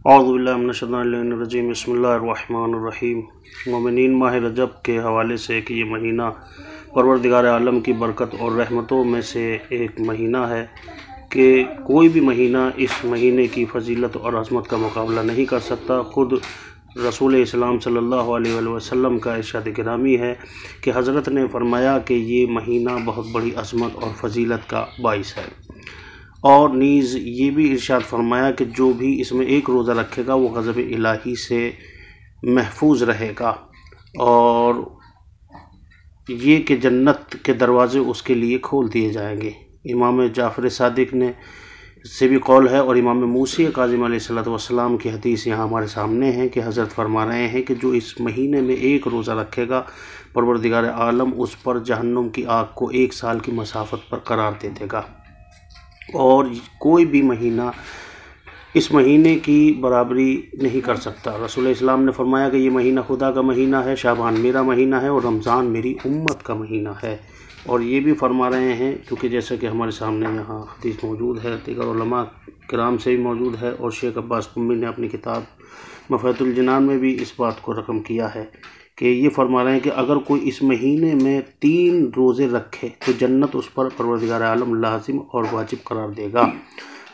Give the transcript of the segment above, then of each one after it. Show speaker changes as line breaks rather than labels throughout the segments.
اعوذ باللہ من الشیطان الرجیم بسم اللہ الرحمن الرحیم۔ مومنین، ماہ رجب کے حوالے سے کہ یہ مہینہ پروردگار عالم کی برکت اور رحمتوں میں سے ایک مہینہ ہے کہ کوئی بھی مہینہ اس مہینے کی فضیلت اور عظمت کا مقابلہ نہیں کر سکتا۔ خود رسول اسلام صلی اللہ علیہ وآلہ وسلم کا ارشاد گرامی ہے کہ حضرت نے فرمایا کہ یہ مہینہ بہت بڑی عظمت اور فضیلت کا باعث ہے، اور نیز یہ بھی ارشاد فرمایا کہ جو بھی اس میں ایک روزہ رکھے گا وہ غضب الہی سے محفوظ رہے گا، اور یہ کہ جنت کے دروازے اس کے لیے کھول دیے جائیں گے۔ امام جعفر صادق نے سے بھی قول ہے، اور امام موسی کاظم علیہ السلام کی حدیث یہاں ہمارے سامنے ہے کہ حضرت فرما رہے ہیں کہ جو اس مہینے میں ایک روزہ رکھے گا پروردگار عالم اس پر جہنم کی آگ کو 1 سال کی مسافت پر قرار دے دے گا، اور کوئی بھی مہینہ اس مہینے کی برابری نہیں کر سکتا۔ رسول اسلام نے فرمایا کہ یہ مہینہ خدا کا مہینہ ہے، شعبان میرا مہینہ ہے، اور رمضان میری امت کا مہینہ ہے۔ اور یہ بھی فرما رہے ہیں، کیونکہ جیسا کہ ہمارے سامنے یہاں حدیث موجود ہے، دیگر علماء کرام سے بھی موجود ہے، اور شیخ عباس قمی نے اپنی کتاب مفاہات الجنان میں بھی اس بات کو رقم کیا ہے کہ یہ فرما رہے ہیں کہ اگر کوئی اس مہینے میں 3 روزے رکھے تو جنت اس پر پروردگار عالم لازم اور واجب قرار دے گا،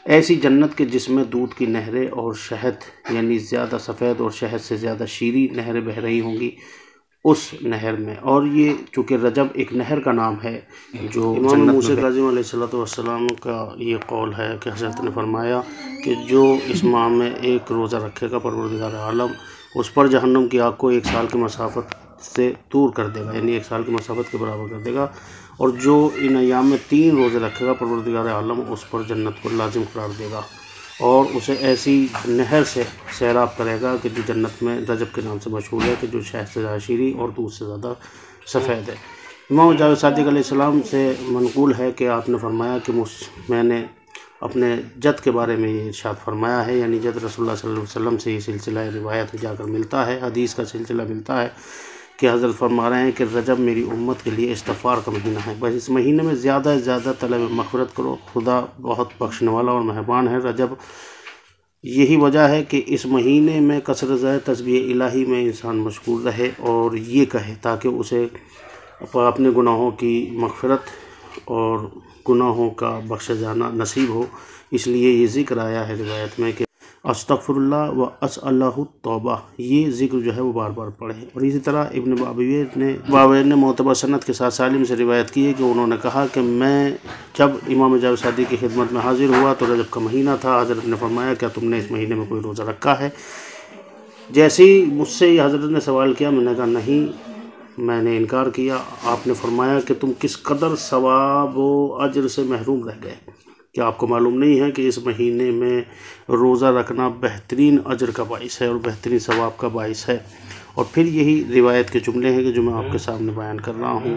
ایسی جنت کے جس میں دودھ کی نہریں اور شہد یعنی زیادہ سفید اور شہد سے زیادہ شیریں نہریں بہہ رہی ہوں گی اس نہر میں۔ اور یہ چونکہ رجب ایک نہر کا نام ہے جو امام موسی کاظم علیہ السلام کا یہ قول ہے کہ حضرت نے فرمایا کہ جو اس ماہ میں ایک روزہ رکھے گا پروردگار عالم اس پر جہنم کی آگ کو 1 سال کی مسافت سے دور کر دے گا، یعنی 1 سال کی مسافت کے برابر کر دے گا، اور جو ان ایام میں 3 روزے رکھے گا پروردگار عالم اس پر جنت کو لازم قرار دے گا، اور اسے ایسی نہر سے سیراب کرے گا کہ جو جنت میں رجب کے نام سے مشہور ہے، کہ جو شہد سے زیادہ شیریں اور دودھ سے زیادہ سفید ہے۔ امام جعفر صادق علیہ السلام سے منقول ہے کہ آپ نے فرمایا کہ میں نے اپنے جد کے بارے میں یہ ارشاد فرمایا ہے، یعنی جد رسول اللہ صلی اللہ علیہ وسلم سے یہ سلسلہ روایت میں جا کر ملتا ہے، حدیث کا سلسلہ ملتا ہے کہ حضرت فرما رہے ہیں کہ رجب میری امت کے لیے استغفار کا مہینہ ہے، بس اس مہینے میں زیادہ سے زیادہ طلب مغفرت کرو، خدا بہت بخشنے والا اور مہربان ہے۔ رجب یہی وجہ ہے کہ اس مہینے میں کثرت تسبیح الہی میں انسان مشغول رہے اور یہ کہے تاکہ اسے اپنے گناہوں کی مغفرت اور گناہوں کا بخشا جانا نصیب ہو۔ اس لیے یہ ذکر آیا ہے روایت میں کہ استغفر اللہ و اسألہ التوبہ، یہ ذکر جو ہے وہ بار بار پڑھے۔ اور اسی طرح ابن باویر نے معتبر سند کے ساتھ سالم سے روایت کی ہے کہ انہوں نے کہا کہ میں جب امام جعفر صادق کی خدمت میں حاضر ہوا تو رجب کا مہینہ تھا، حضرت نے فرمایا کیا تم نے اس مہینے میں کوئی روزہ رکھا ہے؟ جیسے ہی مجھ سے یہ حضرت نے سوال کیا میں نے کہا نہیں، میں نے انکار کیا۔ آپ نے فرمایا کہ تم کس قدر ثواب و اجر سے محروم رہ گئے، کیا آپ کو معلوم نہیں ہے کہ اس مہینے میں روزہ رکھنا بہترین اجر کا باعث ہے اور بہترین ثواب کا باعث ہے؟ اور پھر یہی روایت کے جملے ہیں کہ جو میں آپ کے سامنے بیان کر رہا ہوں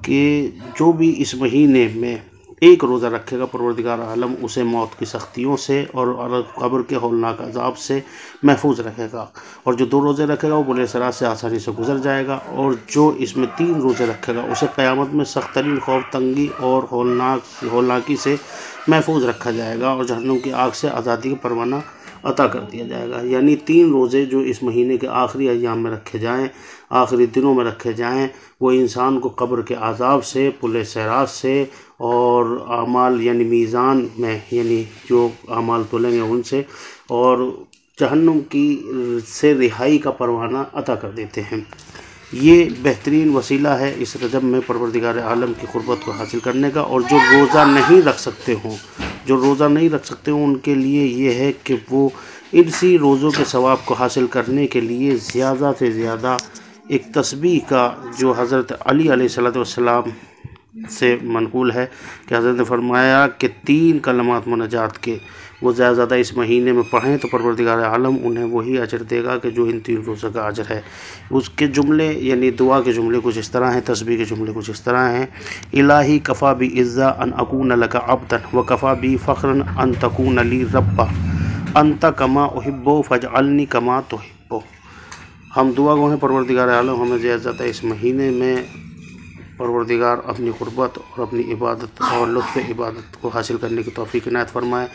کہ جو بھی اس مہینے میں ایک روزہ رکھے گا پروردگار عالم اسے موت کی سختیوں سے اور قبر کے ہولناک عذاب سے محفوظ رکھے گا، اور جو 2 روزے رکھے گا وہ بل صراط سے آسانی سے گزر جائے گا، اور جو اس میں 3 روزے رکھے گا اسے قیامت میں سخت ترین خوف تنگی اور ہولناکی سے محفوظ رکھا جائے گا، اور جہنم کی آگ سے آزادی کا پروانہ عطا کر دیا جائے گا۔ یعنی 3 روزے جو اس مہینے کے آخری ایام میں رکھے جائیں، آخری دنوں میں رکھے جائیں، وہ انسان کو قبر کے عذاب سے، پل صراط سے، اور اعمال یعنی میزان میں یعنی جو اعمال تولیں گے ان سے، اور جہنم کی سے رہائی کا پروانہ عطا کر دیتے ہیں۔ یہ بہترین وسیلہ ہے اس رجب میں پروردگار عالم کی قربت کو حاصل کرنے کا۔ اور جو روزہ نہیں رکھ سکتے ہوں ان کے لیے یہ ہے کہ وہ اسی روزوں کے ثواب کو حاصل کرنے کے لیے زیادہ سے زیادہ ایک تسبیح کا جو حضرت علی علیہ السلام سے منقول ہے کہ حضرت نے فرمایا کہ 3 کلمات مناجات کے وہ زیادہ زیادہ اس مہینے میں پڑھیں تو پروردگار عالم انہیں وہی اجر دے گا کہ جو ان 3 روزوں کا اجر ہے۔ اس کے جملے یعنی دعا کے جملے کچھ اس طرح ہیں، تسبیح کے جملے کچھ اس طرح ہیں: الہی کفا بی عزا ان اکون لک عبدا و کفا بی فخرا ان تکون لی ربا انت کما احب فاجعلنی کما تحب۔ ہم دعا گو ہیں پروردگار عالم ہمیں زیادہ زیادہ اس مہینے میں پروردگار اپنی قربت اور اپنی عبادت اور لطف عبادت کو حاصل کرنے کی توفیق عنایت فرمائے۔